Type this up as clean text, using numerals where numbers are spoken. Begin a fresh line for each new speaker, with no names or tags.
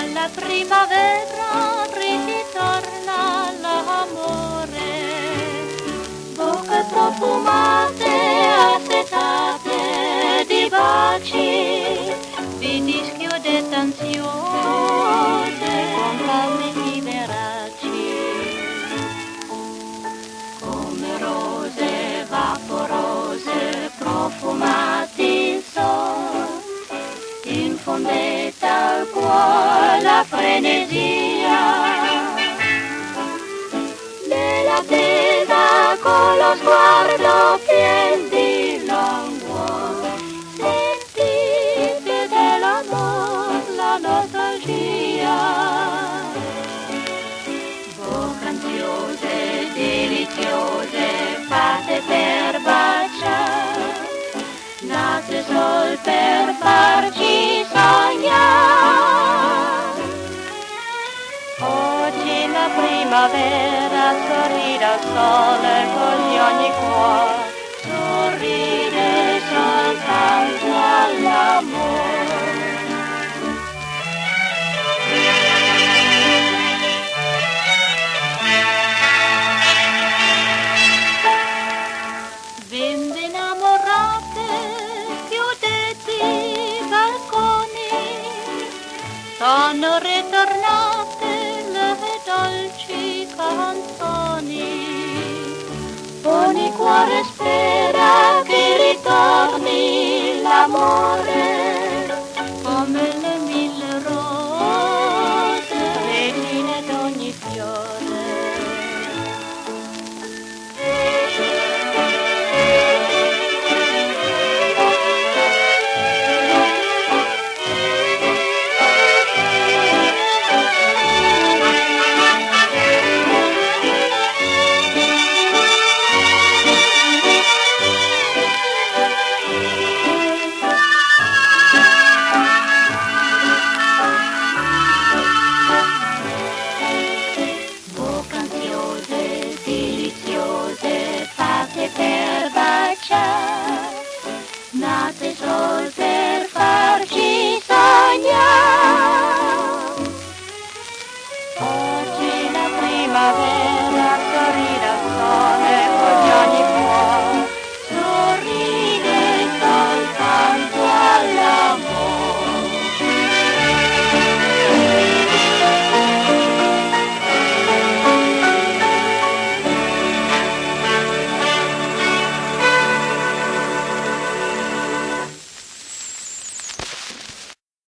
Alla primavera ritorna l'amore, bocche profumate, assetate di baci, vi dischiudete ansiose con palmi veraci, come rose vaporose profumati son, infondete al cuore la frenesia dell'attesa con lo sguardo pien di languore. Sentite dell'amor la nostalgia, bocche ansiose, deliziose, fatte per baciare, nate sol per farci sognare. Oggi la primavera sorride al sole, così ogni cuore sorride soltanto all'amore. Bimbe innamorate, chiudete i balconi, sono ritornate le dolci canzoni. Ogni cuore spera che ritorni l'amore.